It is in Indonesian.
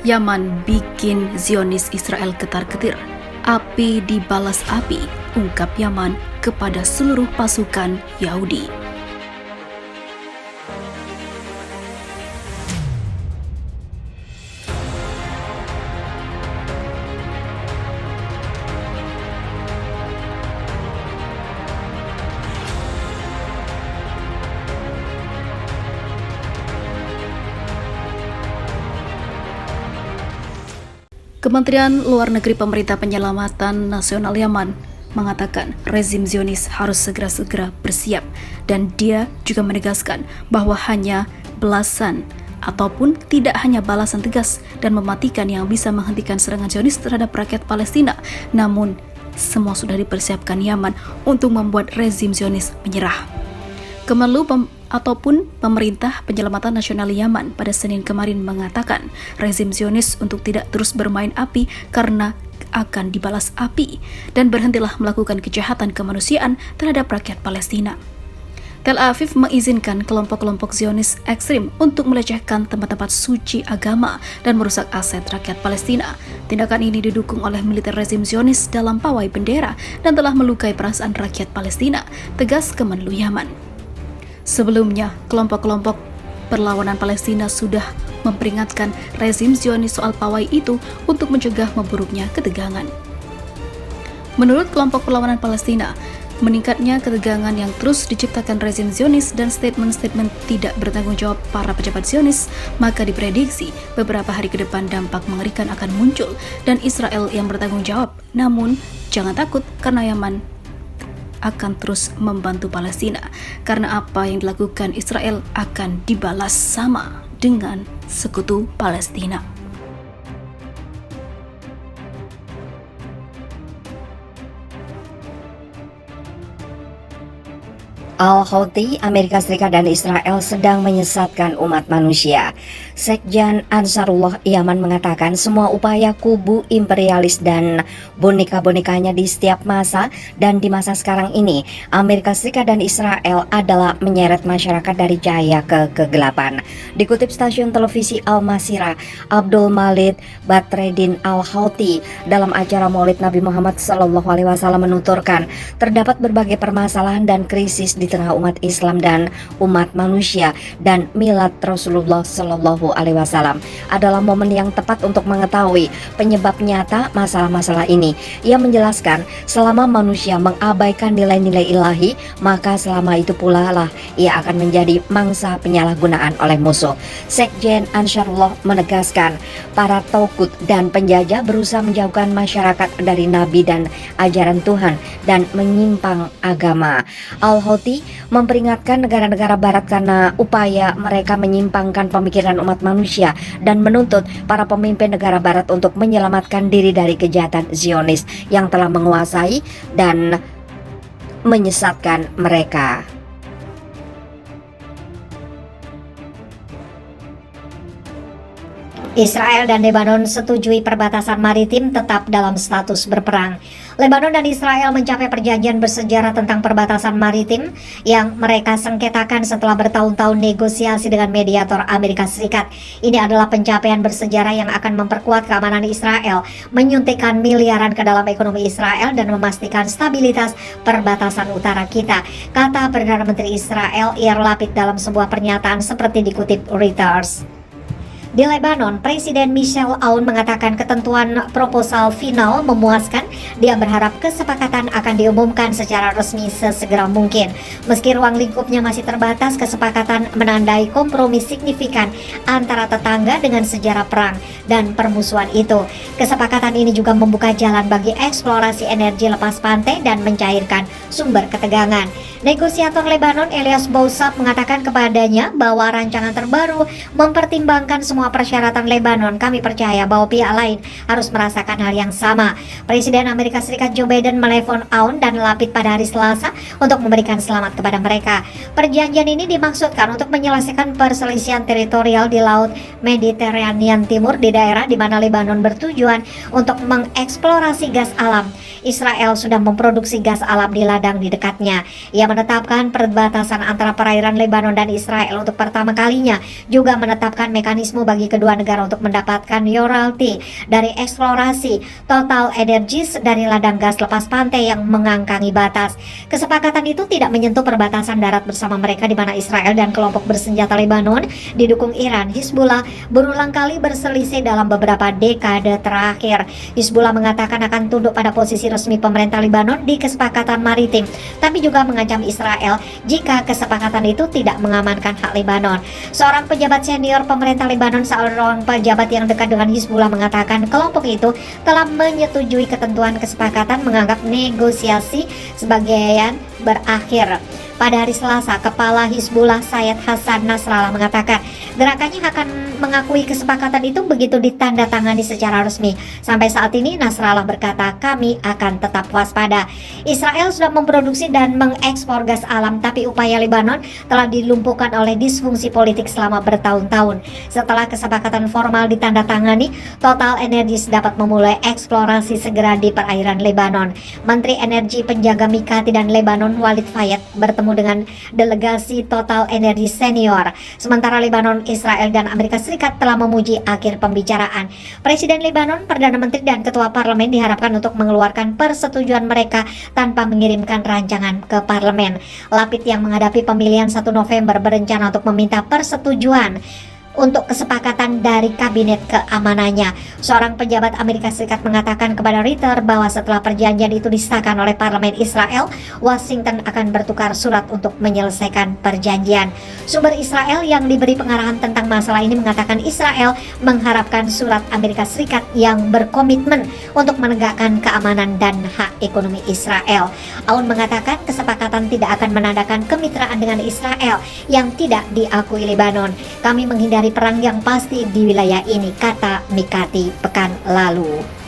Yaman bikin Zionis Israel ketar-ketir. Api dibalas api, ungkap Yaman kepada seluruh pasukan Yahudi. Kementerian Luar Negeri Pemerintah Penyelamatan Nasional Yaman mengatakan rezim Zionis harus segera-segera bersiap, dan dia juga menegaskan bahwa hanya belasan ataupun tidak hanya balasan tegas dan mematikan yang bisa menghentikan serangan Zionis terhadap rakyat Palestina, namun semua sudah dipersiapkan Yaman untuk membuat rezim Zionis menyerah. Kemenlu ataupun Pemerintah Penyelamatan Nasional Yaman pada Senin kemarin mengatakan rezim Zionis untuk tidak terus bermain api karena akan dibalas api dan berhentilah melakukan kejahatan kemanusiaan terhadap rakyat Palestina. Tel Aviv mengizinkan kelompok-kelompok Zionis ekstrim untuk melecehkan tempat-tempat suci agama dan merusak aset rakyat Palestina. Tindakan ini didukung oleh militer rezim Zionis dalam pawai bendera dan telah melukai perasaan rakyat Palestina, tegas Kemenlu Yaman. Sebelumnya, kelompok-kelompok perlawanan Palestina sudah memperingatkan rezim Zionis soal pawai itu untuk mencegah memburuknya ketegangan. Menurut kelompok perlawanan Palestina, meningkatnya ketegangan yang terus diciptakan rezim Zionis dan statement-statement tidak bertanggung jawab para pejabat Zionis, maka diprediksi beberapa hari ke depan dampak mengerikan akan muncul dan Israel yang bertanggung jawab. Namun, jangan takut karena Yaman akan terus membantu Palestina karena apa yang dilakukan Israel akan dibalas sama dengan sekutu Palestina. Al-Houthi, Amerika Serikat dan Israel sedang menyesatkan umat manusia. Sekjen Ansarullah Yaman mengatakan semua upaya kubu imperialis dan boneka-bonekanya di setiap masa dan di masa sekarang ini, Amerika Serikat dan Israel adalah menyeret masyarakat dari cahaya ke kegelapan. Dikutip stasiun televisi Al-Masirah, Abdul Malik Badreddin Al-Houthi dalam acara Maulid Nabi Muhammad SAW menuturkan terdapat berbagai permasalahan dan krisis di tengah umat Islam dan umat manusia, dan milad Rasulullah SAW adalah momen yang tepat untuk mengetahui penyebab nyata masalah-masalah ini. Ia menjelaskan selama manusia mengabaikan nilai-nilai ilahi, maka selama itu pula lah ia akan menjadi mangsa penyalahgunaan oleh musuh. Sekjen Ansarullah menegaskan para taukut dan penjajah berusaha menjauhkan masyarakat dari Nabi dan ajaran Tuhan dan menyimpang agama. Al-Houthi memperingatkan negara-negara barat karena upaya mereka menyimpangkan pemikiran umat manusia dan menuntut para pemimpin negara barat untuk menyelamatkan diri dari kejahatan Zionis yang telah menguasai dan menyesatkan mereka. Israel dan Lebanon setujui perbatasan maritim tetap dalam status berperang. Lebanon dan Israel mencapai perjanjian bersejarah tentang perbatasan maritim yang mereka sengketakan setelah bertahun-tahun negosiasi dengan mediator Amerika Serikat. Ini adalah pencapaian bersejarah yang akan memperkuat keamanan Israel, menyuntikkan miliaran ke dalam ekonomi Israel dan memastikan stabilitas perbatasan utara kita, kata Perdana Menteri Israel Yair Lapid dalam sebuah pernyataan seperti dikutip Reuters. Di Lebanon, Presiden Michel Aoun mengatakan ketentuan proposal final memuaskan. Dia berharap kesepakatan akan diumumkan secara resmi sesegera mungkin. Meski ruang lingkupnya masih terbatas, kesepakatan menandai kompromi signifikan antara tetangga dengan sejarah perang dan permusuhan itu. Kesepakatan ini juga membuka jalan bagi eksplorasi energi lepas pantai dan mencairkan sumber ketegangan. Negosiator Lebanon Elias Boussab mengatakan kepadanya bahwa rancangan terbaru mempertimbangkan semua persyaratan Lebanon. Kami percaya bahwa pihak lain harus merasakan hal yang sama. Presiden Amerika Serikat Joe Biden menelepon Aoun dan Lapid pada hari Selasa untuk memberikan selamat kepada mereka. Perjanjian ini dimaksudkan untuk menyelesaikan perselisihan teritorial di Laut Mediterranean Timur di daerah di mana Lebanon bertujuan untuk mengeksplorasi gas alam. Israel sudah memproduksi gas alam di ladang di dekatnya. Ia menetapkan perbatasan antara perairan Lebanon dan Israel untuk pertama kalinya, juga menetapkan mekanisme bagi bagi kedua negara untuk mendapatkan royalti dari eksplorasi Total Energies dari ladang gas lepas pantai yang mengangkangi batas. Kesepakatan itu tidak menyentuh perbatasan darat bersama mereka, di mana Israel dan kelompok bersenjata Lebanon didukung Iran, Hizbullah, berulang kali berselisih dalam beberapa dekade terakhir. Hizbullah mengatakan akan tunduk pada posisi resmi pemerintah Lebanon di kesepakatan maritim, tapi juga mengancam Israel jika kesepakatan itu tidak mengamankan hak Lebanon. Seorang pejabat senior pemerintah Lebanon, seorang pejabat yang dekat dengan Hizbullah, mengatakan kelompok itu telah menyetujui ketentuan kesepakatan, menganggap negosiasi sebagian berakhir. Pada hari Selasa, Kepala Hizbullah Sayyid Hassan Nasrallah mengatakan gerakannya akan mengakui kesepakatan itu begitu ditandatangani secara resmi. Sampai saat ini Nasrallah berkata, kami akan tetap waspada. Israel sudah memproduksi dan mengekspor gas alam, tapi upaya Lebanon telah dilumpuhkan oleh disfungsi politik selama bertahun-tahun. Setelah kesepakatan formal ditandatangani, Total Energies dapat memulai eksplorasi segera di perairan Lebanon. Menteri Energi Penjaga Mikati dan Lebanon Walid Fayed bertemu dengan delegasi Total Energy Senior. Sementara Lebanon, Israel, dan Amerika Serikat telah memuji akhir pembicaraan. Presiden Lebanon, Perdana Menteri, dan Ketua Parlemen diharapkan untuk mengeluarkan persetujuan mereka tanpa mengirimkan rancangan ke parlemen. Lapid yang menghadapi pemilihan 1 November berencana untuk meminta persetujuan untuk kesepakatan dari kabinet keamanannya. Seorang pejabat Amerika Serikat mengatakan kepada Reuters bahwa setelah perjanjian itu disahkan oleh parlemen Israel, Washington akan bertukar surat untuk menyelesaikan perjanjian. Sumber Israel yang diberi pengarahan tentang masalah ini mengatakan Israel mengharapkan surat Amerika Serikat yang berkomitmen untuk menegakkan keamanan dan hak ekonomi Israel. Aoun mengatakan kesepakatan tidak akan menandakan kemitraan dengan Israel yang tidak diakui Lebanon. Kami menghindari perang yang pasti di wilayah ini, kata Mikati pekan lalu.